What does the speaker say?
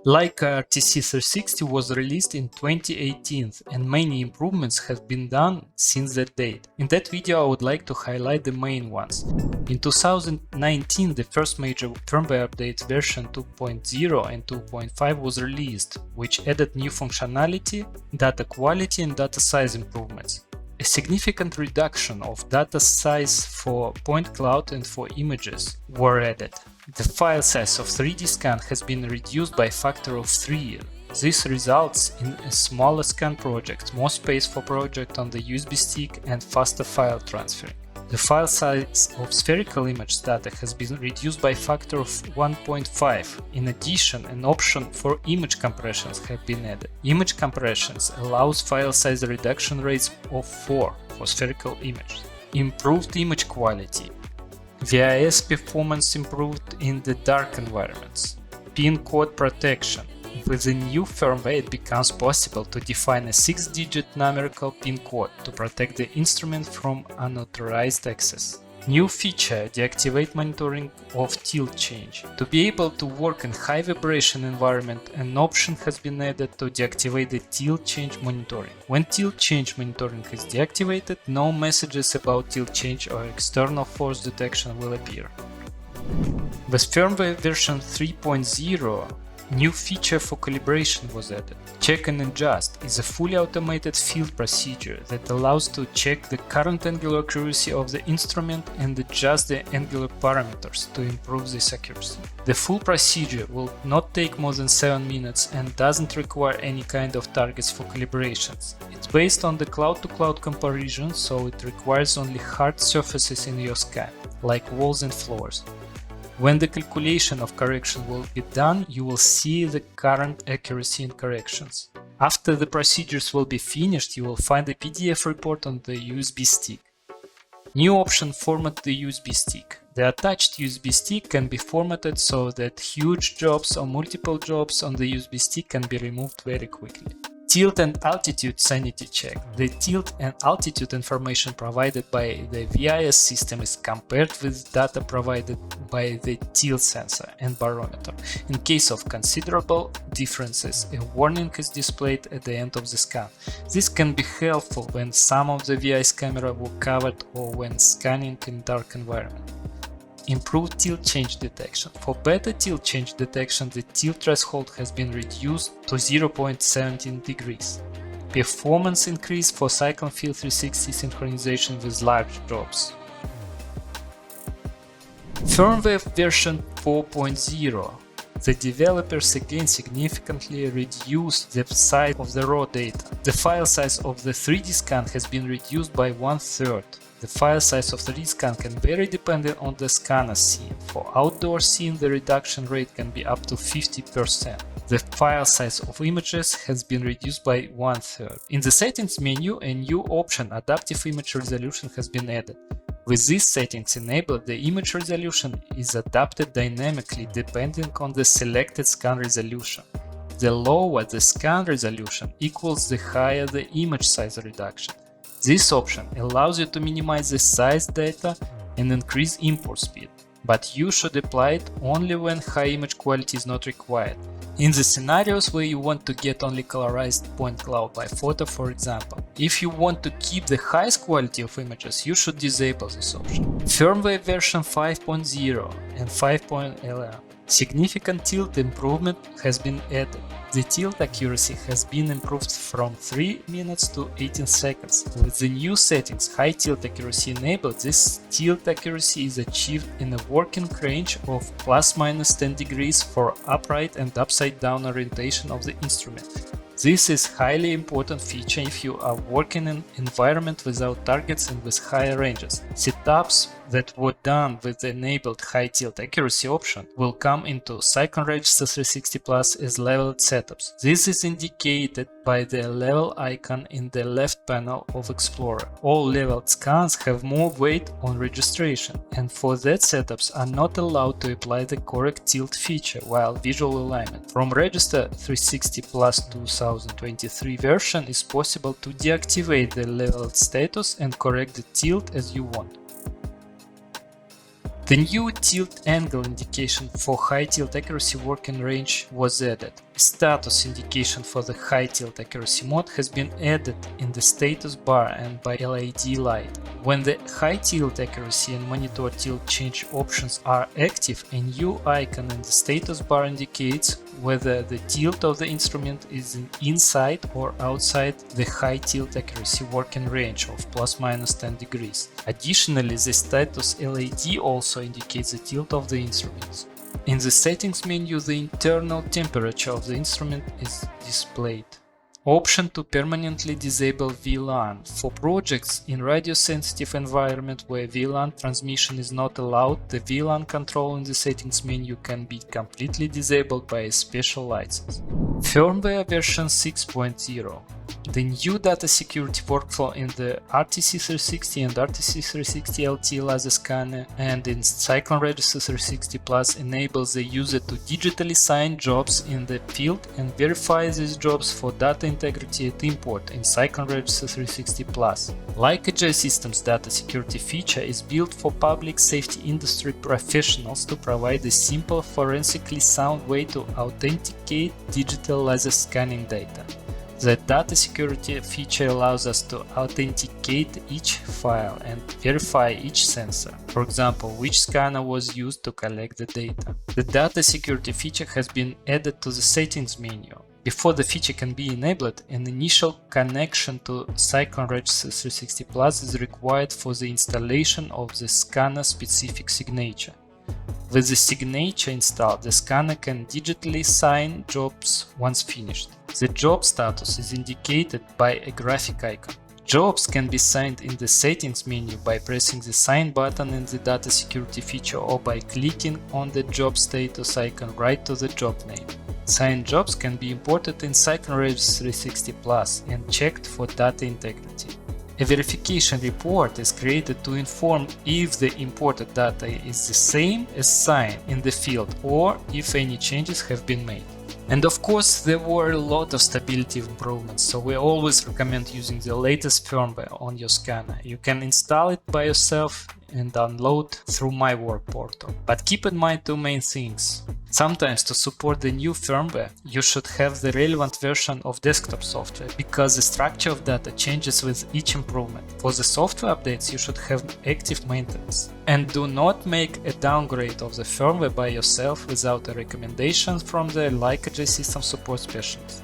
Leica RTC360 was released in 2018 and many improvements have been done since that date. In that video I would like to highlight the main ones. In 2019 the first major firmware update version 2.0 and 2.5 was released, which added new functionality, data quality and data size improvements. A significant reduction of data size for point cloud and for images were added. The file size of 3D scan has been reduced by a factor of 3. This results in a smaller scan project, more space for project on the USB stick and faster file transferring. The file size of spherical image data has been reduced by a factor of 1.5. In addition, an option for image compressions have been added. Image compressions allows file size reduction rates of 4 for spherical images. Improved image quality. VIS performance improved in the dark environments. Pin code protection. With the new firmware it becomes possible to define a 6-digit numerical pin code to protect the instrument from unauthorized access. New feature: deactivate monitoring of tilt change. To be able to work in high vibration environment, an option has been added to deactivate the tilt change monitoring. When tilt change monitoring is deactivated, no messages about tilt change or external force detection will appear. With firmware version 3.0, new feature for calibration was added. Check and adjust is a fully automated field procedure that allows to check the current angular accuracy of the instrument and adjust the angular parameters to improve this accuracy. The full procedure will not take more than 7 minutes and doesn't require any kind of targets for calibrations. It's based on the cloud-to-cloud comparison, so it requires only hard surfaces in your scan, like walls and floors. When the calculation of correction will be done, you will see the current accuracy in corrections. After the procedures will be finished, you will find a PDF report on the USB stick. New option: format the USB stick. The attached USB stick can be formatted so that huge jobs or multiple jobs on the USB stick can be removed very quickly. Tilt and altitude sanity check. The tilt and altitude information provided by the VIS system is compared with data provided by the tilt sensor and barometer. In case of considerable differences, a warning is displayed at the end of the scan. This can be helpful when some of the VIS camera were covered or when scanning in dark environment. Improved tilt change detection. For better tilt change detection, the tilt threshold has been reduced to 0.17 degrees. Performance increase for Cyclone Field 360 synchronization with large jobs. Firmware version 4.0. The developers again significantly reduced the size of the raw data. The file size of the 3D scan has been reduced by 1/3. The file size of 3D scan can vary depending on the scanner scene. For outdoor scene, the reduction rate can be up to 50%. The file size of images has been reduced by 1/3. In the settings menu, a new option, adaptive image resolution, has been added. With these settings enabled, the image resolution is adapted dynamically depending on the selected scan resolution. The lower the scan resolution equals, the higher the image size reduction. This option allows you to minimize the size data and increase import speed, but you should apply it only when high image quality is not required. In the scenarios where you want to get only colorized point cloud by photo, for example. If you want to keep the highest quality of images, you should disable this option. Firmware version 5.0 and 5.11. Significant tilt improvement has been added. The tilt accuracy has been improved from 3 minutes to 18 seconds. With the new settings, high tilt accuracy enabled, this tilt accuracy is achieved in a working range of ±10 degrees for upright and upside down orientation of the instrument. This is highly important feature if you are working in environment without targets and with higher ranges. Setups that were done with the enabled high tilt accuracy option will come into Cyclone Register 360 Plus as leveled setups. This is indicated by the level icon in the left panel of Explorer. All leveled scans have more weight on registration, and for that setups are not allowed to apply the correct tilt feature while visual alignment. From Register 360 Plus 2023 version is possible to deactivate the leveled status and correct the tilt as you want. The new tilt angle indication for high tilt accuracy working range was added. A status indication for the high tilt accuracy mode has been added in the status bar and by LED light. When the high tilt accuracy and monitor tilt change options are active, a new icon in the status bar indicates whether the tilt of the instrument is inside or outside the high tilt accuracy working range of ±10 degrees. Additionally, the status LED also indicates the tilt of the instruments. In the settings menu, the internal temperature of the instrument is displayed. Option to permanently disable VLAN. For projects in radio-sensitive environment where VLAN transmission is not allowed, the VLAN control in the settings menu can be completely disabled by a special license. Firmware version 6.0. The new data security workflow in the RTC360 and RTC360 LT laser scanner and in Cyclone Register 360 Plus enables the user to digitally sign jobs in the field and verify these jobs for data integrity at import in Cyclone Register 360 Plus. Leica Systems data security feature is built for public safety industry professionals to provide a simple, forensically sound way to authenticate digital laser scanning data. The data security feature allows us to authenticate each file and verify each sensor, for example, which scanner was used to collect the data. The data security feature has been added to the settings menu. Before the feature can be enabled, an initial connection to Cyclone Register 360 Plus is required for the installation of the scanner-specific signature. With the signature installed, the scanner can digitally sign jobs once finished. The job status is indicated by a graphic icon. Jobs can be signed in the settings menu by pressing the sign button in the data security feature or by clicking on the job status icon right to the job name. Signed jobs can be imported in Cyclone Register 360 Plus and checked for data integrity. A verification report is created to inform if the imported data is the same as signed in the field or if any changes have been made. And of course, there were a lot of stability improvements, so we always recommend using the latest firmware on your scanner. You can install it by yourself and download through my work portal. But keep in mind two main things. Sometimes to support the new firmware, you should have the relevant version of desktop software, because the structure of data changes with each improvement. For the software updates, you should have active maintenance. And do not make a downgrade of the firmware by yourself without a recommendation from the Leica System support specialist.